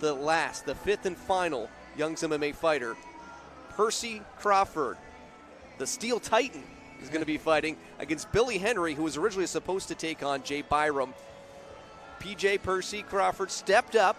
The fifth and final Young's MMA fighter, Percy Crawford, the Steel Titan, is going to be fighting against Billy Henry, who was originally supposed to take on Jay Byram. PJ Percy Crawford stepped up.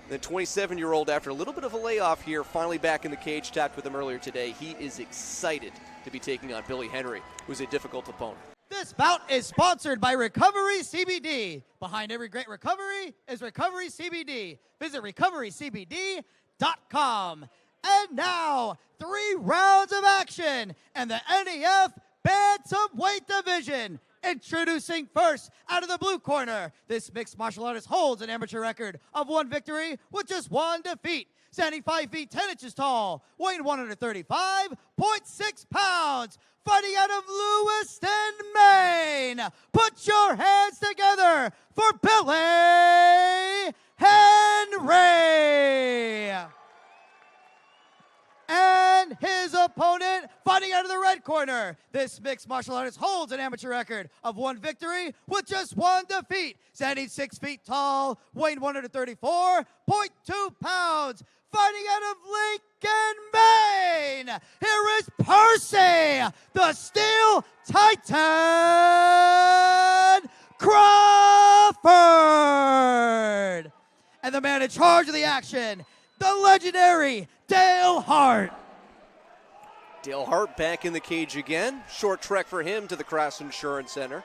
The 27-year-old, after a little bit of a layoff here, finally back in the cage. Talked with him earlier today. He is excited to be taking on Billy Henry, who's a difficult opponent. This bout is sponsored by Recovery CBD. Behind every great recovery is Recovery CBD. Visit recoverycbd.com. And now, 3 rounds of action in the NEF Bantamweight division. Introducing first, out of the blue corner, this mixed martial artist holds an amateur record of 1 victory with just 1 defeat. Standing 5 feet 10 inches tall, weighing 135.6 pounds, fighting out of Lewiston, Maine. Put your hands together for Billy Henry. And his opponent, fighting out of the red corner. This mixed martial artist holds an amateur record of 1 victory with just 1 defeat. Standing 6 feet tall, weighing 134.2 pounds, fighting out of Lincoln, Maine. Here is Percy, the Steel Titan, Crawford. And the man in charge of the action, the legendary Dale Hart. Dale Hart back in the cage again. Short trek for him to the Cross Insurance Center.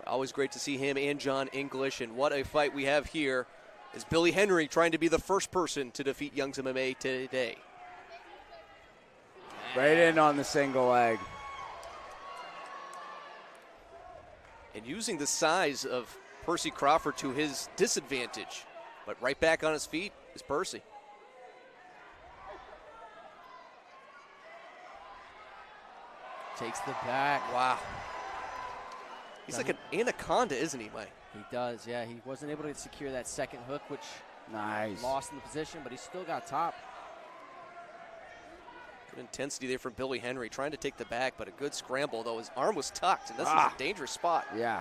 Always great to see him and John English. And what a fight we have here is Billy Henry trying to be the first person to defeat Young's MMA today. Right in on the single leg. And using the size of Percy Crawford to his disadvantage. But right back on his feet is Percy. Takes the back. Wow. He's like an anaconda, isn't he, Mike? He does, yeah. He wasn't able to secure that second hook, which lost in the position, but he still got top. Good intensity there from Billy Henry, trying to take the back, but a good scramble, though. His arm was tucked, and this is a dangerous spot. Yeah.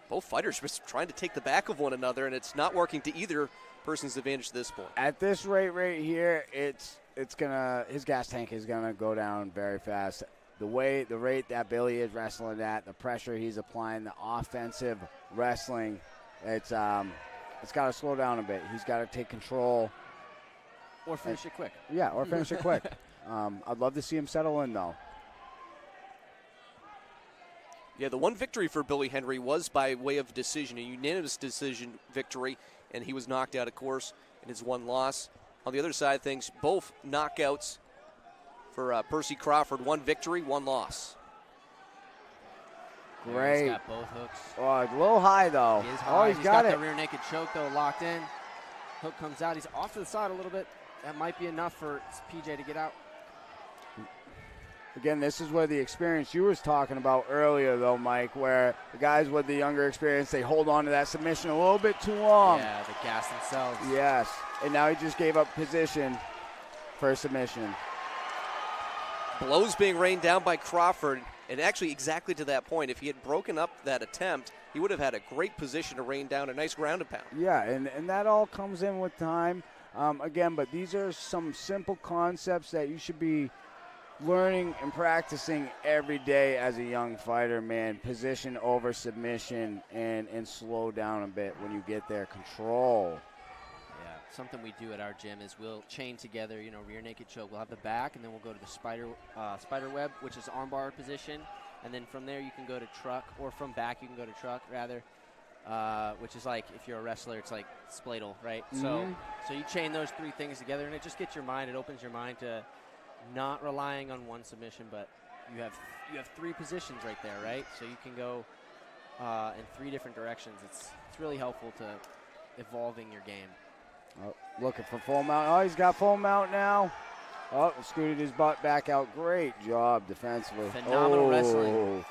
Both fighters just trying to take the back of one another, and it's not working to either person's advantage at this point. At this rate right here, it's gonna, his gas tank is gonna go down very fast. The rate that Billy is wrestling at, the pressure he's applying, the offensive wrestling, it's got to slow down a bit. He's got to take control. Or finish it quick. Yeah, or finish it quick. I'd love to see him settle in, though. Yeah, the 1 victory for Billy Henry was by way of decision, a unanimous decision victory, and he was knocked out, of course, in his 1 loss. On the other side of things, both knockouts for Percy Crawford. 1 victory, 1 loss. Great. He's got both hooks. Oh, a little high, though. He is high. He's got it. The rear naked choke, though, locked in. Hook comes out. He's off to the side a little bit. That might be enough for PJ to get out. Again, this is where the experience you was talking about earlier, though, Mike, where the guys with the younger experience, they hold on to that submission a little bit too long. Yeah, they gas themselves. Yes, and now he just gave up position for a submission. Blows being rained down by Crawford, and actually exactly to that point. If he had broken up that attempt, he would have had a great position to rain down a nice ground and pound. Yeah, and that all comes in with time. Again, but these are some simple concepts that you should be learning and practicing every day as a young fighter, man. Position over submission and slow down a bit when you get there. Control. Yeah, something we do at our gym is we'll chain together, rear naked choke. We'll have the back, and then we'll go to the spider web, which is armbar position. And then from there you can go to truck, or from back you can go to truck, rather, which is like, if you're a wrestler, it's like spladle, right? Mm-hmm. So you chain those 3 things together, and it just gets your mind, it opens your mind to not relying on 1 submission, but you have 3 positions right there, right? So you can go in 3 different directions. It's really helpful to evolving your game. Oh, looking for full mount. Oh, he's got full mount now. Oh, scooted his butt back out. Great job defensively. Phenomenal wrestling.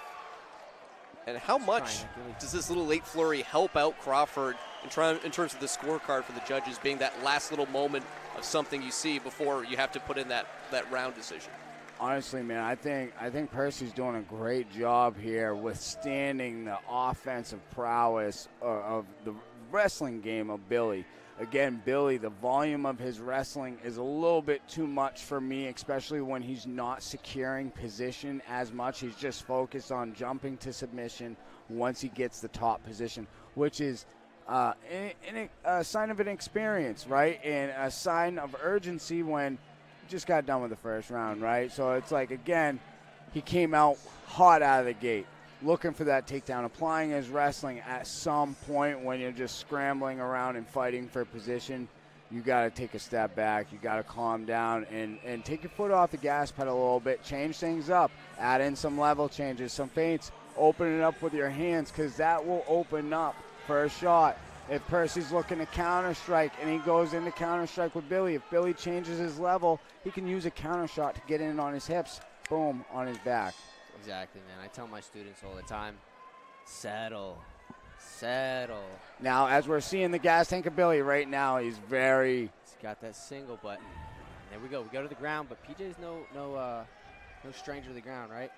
And how much does this little late flurry help out Crawford in terms of the scorecard for the judges, being that last little moment of something you see before you have to put in that round decision? Honestly, man, I think Percy's doing a great job here withstanding the offensive prowess of the wrestling game of Billy. Again, Billy, the volume of his wrestling is a little bit too much for me, especially when he's not securing position as much. He's just focused on jumping to submission once he gets the top position, which is a sign of an experience, right? And a sign of urgency when just got done with the first round, right? So it's like, again, he came out hot out of the gate, looking for that takedown, applying his wrestling. At some point when you're just scrambling around and fighting for position, you got to take a step back. You got to calm down and take your foot off the gas pedal a little bit, change things up, add in some level changes, some feints, open it up with your hands, because that will open up for a shot. If Percy's looking to counter-strike and he goes into counter-strike with Billy, if Billy changes his level, he can use a counter-shot to get in on his hips, boom, on his back. Exactly, man. I tell my students all the time, settle, settle. Now, as we're seeing the gas tank of Billy right now, he's got that single button. There we go. We go to the ground, but PJ's no stranger to the ground, right?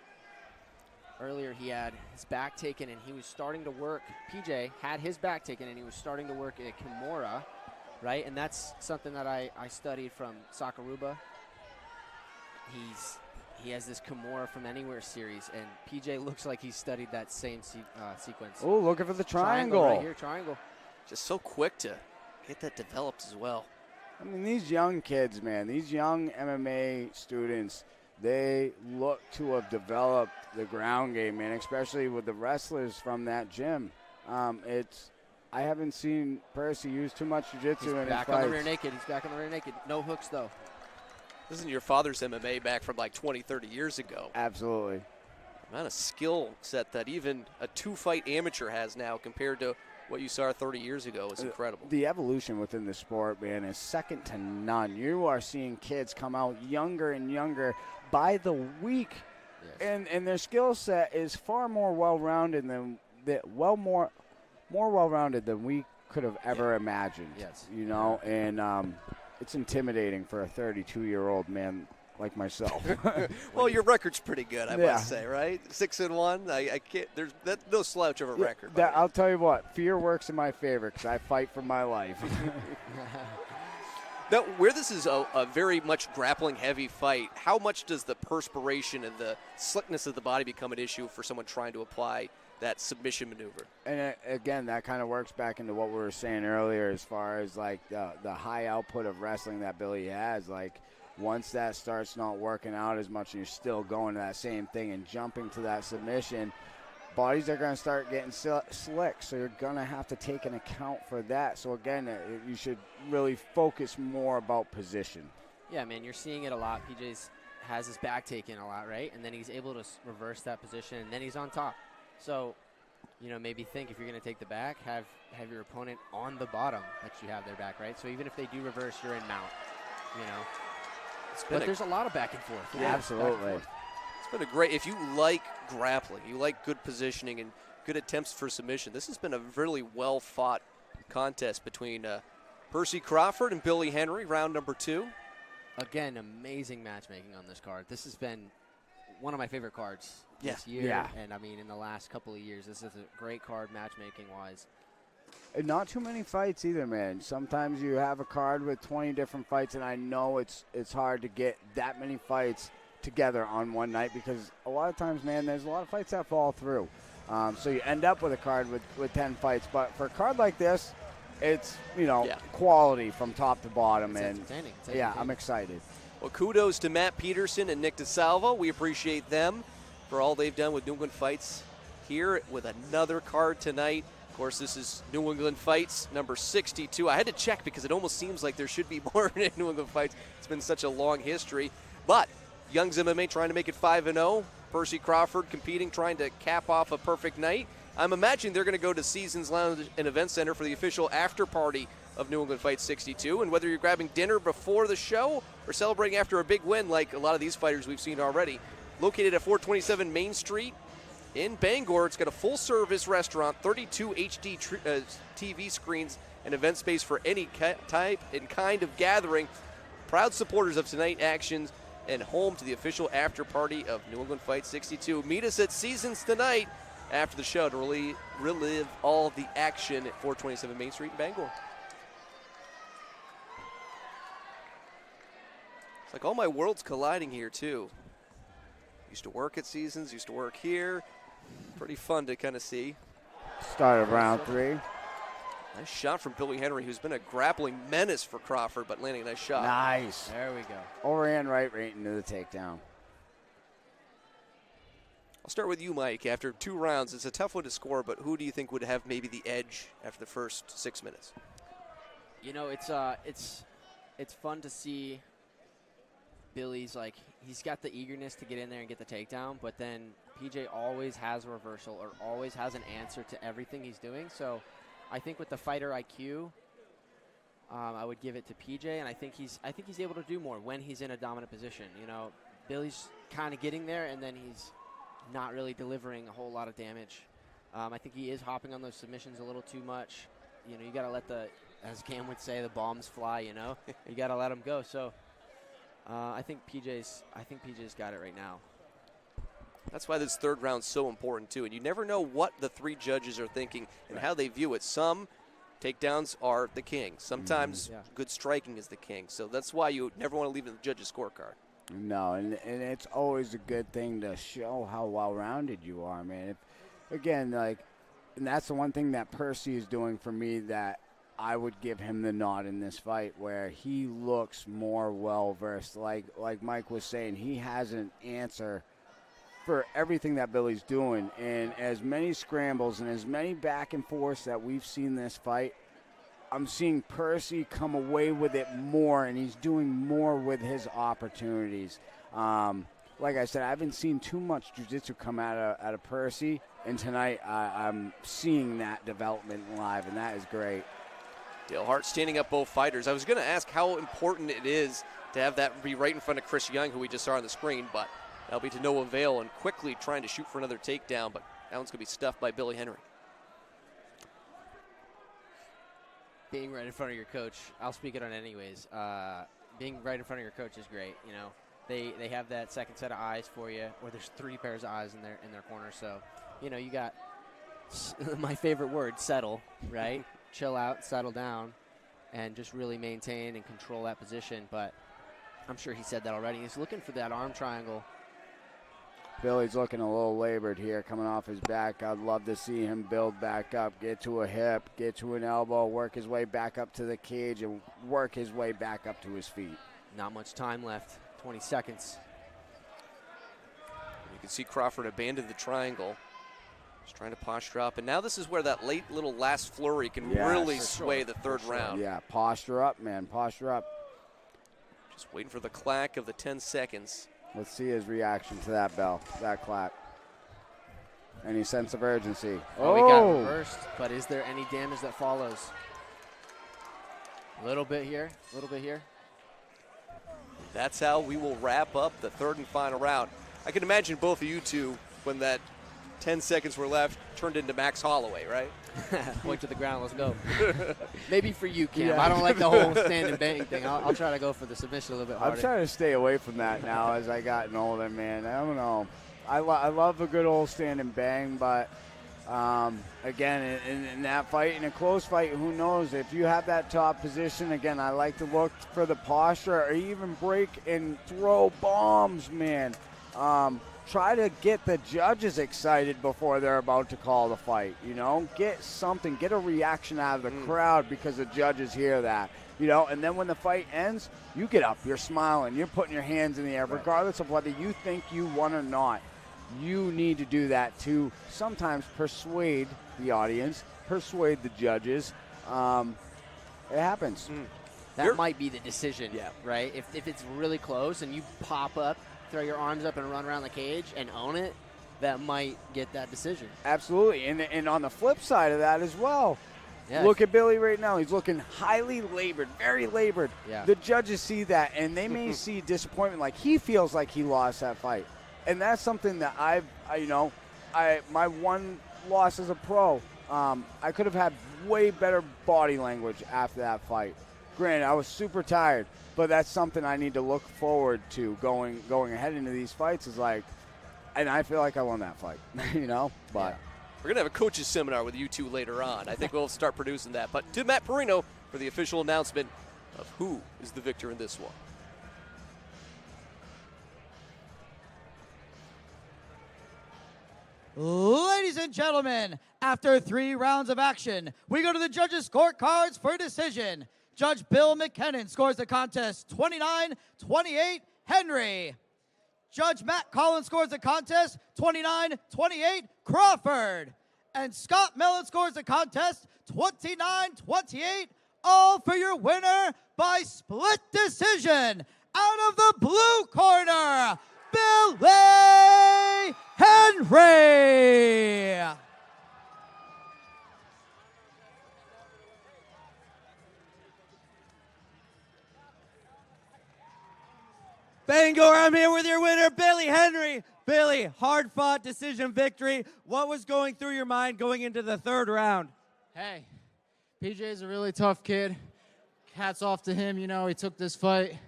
Earlier he had his back taken and he was starting to work. PJ had his back taken and he was starting to work a Kimura, right? And that's something that I studied from Sakaruba. He has this Kimura from Anywhere series, and PJ looks like he studied that same sequence. Oh, looking for the triangle. Right here, triangle. Just so quick to get that developed as well. I mean, these young kids, man, these young MMA students, they look to have developed the ground game, man, especially with the wrestlers from that gym. I haven't seen Percy use too much jiu-jitsu in his fights. He's back on the rear naked. He's back on the rear naked. No hooks, though. This isn't your father's MMA back from like 20, 30 years ago. Absolutely. The amount of skill set that even a two-fight amateur has now compared to what you saw 30 years ago is incredible. The evolution within the sport, man, is second to none. You are seeing kids come out younger and younger by the week, yes. and their skill set is far more well-rounded than more well-rounded than we could have ever imagined. Yes, you know, and it's intimidating for a 32-year-old man like myself. Well, your record's pretty good, I must say, right? 6-1. I can't. There's no slouch of a record. I'll tell you what, fear works in my favor because I fight for my life. Now, where this is a very much grappling-heavy fight, how much does the perspiration and the slickness of the body become an issue for someone trying to apply that submission maneuver? And again, that kind of works back into what we were saying earlier as far as like the high output of wrestling that Billy has. Like once that starts not working out as much and you're still going to that same thing and jumping to that submission, bodies are going to start getting slick, so you're going to have to take an account for that. So again, you should really focus more about position. Yeah, man, you're seeing it a lot. PJ has his back taken a lot, right? And then he's able to reverse that position, and then he's on top. So, maybe think if you're going to take the back, have your opponent on the bottom that you have their back, right? So even if they do reverse, you're in mount, But there's a lot of back and forth. Yeah, absolutely. It's been a great, if you like grappling, you like good positioning and good attempts for submission, this has been a really well-fought contest between Percy Crawford and Billy Henry, round number 2. Again, amazing matchmaking on this card. This has been one of my favorite cards this year. Yeah. And, in the last couple of years, this is a great card matchmaking-wise. And not too many fights either, man. Sometimes you have a card with 20 different fights, and I know it's hard to get that many fights together on one night because a lot of times, man, there's a lot of fights that fall through. So you end up with a card with 10 fights. But for a card like this, it's, quality from top to bottom. It's entertaining. Yeah, I'm excited. Well, kudos to Matt Peterson and Nick DeSalvo. We appreciate them for all they've done with New England Fights here with another card tonight. Of course, this is New England Fights number 62. I had to check because it almost seems like there should be more in New England Fights. It's been such a long history. But Young's MMA trying to make it 5-0. Percy Crawford competing, trying to cap off a perfect night. I'm imagining they're going to go to Seasons Lounge and Event Center for the official after party of New England Fights 62. And whether you're grabbing dinner before the show or celebrating after a big win like a lot of these fighters we've seen already, located at 427 Main Street in Bangor, it's got a full-service restaurant, 32 HD TV screens, and event space for any type and kind of gathering. Proud supporters of tonight's actions and home to the official after party of New England Fight 62. Meet us at Seasons tonight after the show to relive all the action at 427 Main Street in Bangor. It's like all my worlds colliding here, too. Used to work at Seasons, used to work here. Pretty fun to kind of see. Start of round 3. Nice shot from Billy Henry, who's been a grappling menace for Crawford, but landing a nice shot. Nice. There we go. Overhand right into the takedown. I'll start with you, Mike. After 2 rounds, it's a tough one to score, but who do you think would have maybe the edge after the first 6 minutes? You know, it's fun to see Billy's, like, he's got the eagerness to get in there and get the takedown, but then PJ always has a reversal or always has an answer to everything he's doing. So I think with the fighter IQ, I would give it to PJ, and I think he's able to do more when he's in a dominant position. You know, Billy's kind of getting there, and then he's not really delivering a whole lot of damage. I think he is hopping on those submissions a little too much. You know, you got to let as Cam would say, the bombs fly. You know, you got to let them go. So I think PJ's got it right now. That's why this third round's so important, too. And you never know what the 3 judges are thinking and how they view it. Some takedowns are the king. Sometimes good striking is the king. So that's why you never want to leave it in the judge's scorecard. No, and it's always a good thing to show how well-rounded you are, man. And that's the one thing that Percy is doing for me that I would give him the nod in this fight, where he looks more well-versed. Like Mike was saying, he has an answer for everything that Billy's doing. And as many scrambles and as many back and forths that we've seen this fight, I'm seeing Percy come away with it more, and he's doing more with his opportunities. Like I said, I haven't seen too much jiu-jitsu come out of Percy, and tonight I'm seeing that development live, and that is great. Dale Hart standing up both fighters. I was going to ask how important it is to have that be right in front of Chris Young, who we just saw on the screen, but that'll be to no avail, and quickly trying to shoot for another takedown, but that one's going to be stuffed by Billy Henry. Being right in front of your coach, I'll speak it on anyways. Being right in front of your coach is great. You know, they have that second set of eyes for you, or there's 3 pairs of eyes in their corner. So, you know, you got my favorite word, settle, right? Chill out, settle down, and just really maintain and control that position. But I'm sure he said that already. He's looking for that arm triangle. Billy's looking a little labored here, coming off his back. I'd love to see him build back up, get to a hip, get to an elbow, work his way back up to the cage, and work his way back up to his feet. Not much time left, 20 seconds. You can see Crawford abandon the triangle. Just trying to posture up. And now this is where that late little last flurry can really sway the third round. Yeah, posture up, man, posture up. Just waiting for the clack of the 10 seconds. Let's see his reaction to that bell, that clap. Any sense of urgency? Oh, we got reversed, but is there any damage that follows? A little bit here, a little bit here. That's how we will wrap up the third and final round. I can imagine both of you two, when that 10 seconds were left, turned into Max Holloway, right? Point to the ground, let's go. Maybe for you, Cam. Yeah. I don't like the whole stand and bang thing. I'll try to go for the submission a little bit harder. I'm trying to stay away from that now as I gotten older, man. I don't know. I love a good old stand and bang, but again, in that fight, in a close fight, who knows? If you have that top position, again, I like to look for the posture or even break and throw bombs, man. Try to get the judges excited before they're about to call the fight, you know? Get something, get a reaction out of the crowd because the judges hear that, you know? And then when the fight ends, you get up, you're smiling, you're putting your hands in the air, regardless of whether you think you won or not. You need to do that to sometimes persuade the audience, persuade the judges. It happens. That might be the decision, right? If it's really close and you pop up, throw your arms up and run around the cage and own it, that might get that decision. Absolutely. And on the flip side of that as well, look at Billy right now. He's looking highly labored, very labored. Yeah. The judges see that, and they may see disappointment, like he feels like he lost that fight. And that's something that my one loss as a pro, I could have had way better body language after that fight. Granted, I was super tired, but that's something I need to look forward to going ahead into these fights is like, and I feel like I won that fight, you know? But We're going to have a coaches seminar with you two later on. I think we'll start producing that. But to Matt Perino for the official announcement of who is the victor in this one. Ladies and gentlemen, after 3 rounds of action, we go to the judges' scorecards for decision. Judge Bill McKinnon scores the contest 29-28 Henry. Judge Matt Collins scores the contest 29-28 Crawford. And Scott Mellon scores the contest 29-28, all for your winner by split decision. Out of the blue corner, Billy Henry. Bangor, I'm here with your winner, Billy Henry. Billy, hard-fought decision victory. What was going through your mind going into the 3rd round? Hey, PJ's a really tough kid. Hats off to him. You know, he took this fight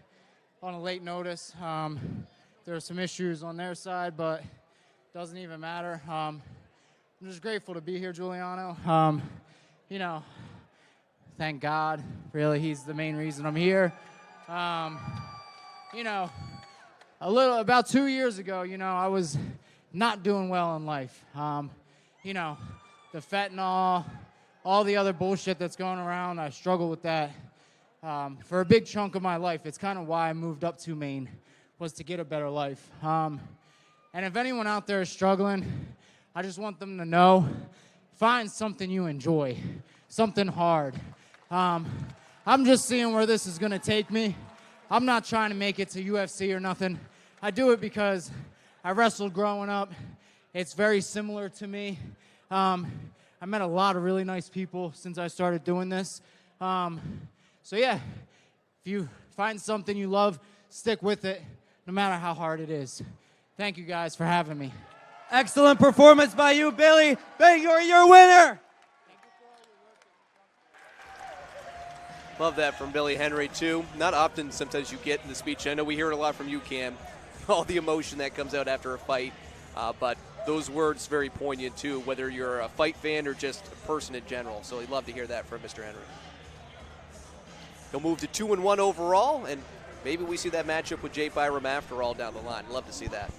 on a late notice. There were some issues on their side, but doesn't even matter. I'm just grateful to be here, Giuliano. You know, thank God. Really, he's the main reason I'm here. You know, about 2 years ago, you know, I was not doing well in life. You know, the fentanyl, all the other bullshit that's going around, I struggle with that for a big chunk of my life. It's kind of why I moved up to Maine, was to get a better life. And if anyone out there is struggling, I just want them to know, find something you enjoy, something hard. I'm just seeing where this is going to take me. I'm not trying to make it to UFC or nothing. I do it because I wrestled growing up. It's very similar to me. I met a lot of really nice people since I started doing this. So yeah, if you find something you love, stick with it, no matter how hard it is. Thank you guys for having me. Excellent performance by you, Billy. Bangor, your winner. Love that from Billy Henry, too. Not often sometimes you get in the speech. I know we hear it a lot from you, Cam, all the emotion that comes out after a fight. But those words very poignant, too, whether you're a fight fan or just a person in general. So we'd love to hear that from Mr. Henry. He'll move to 2-1 overall, and maybe we see that matchup with Jay Byram after all down the line. Love to see that.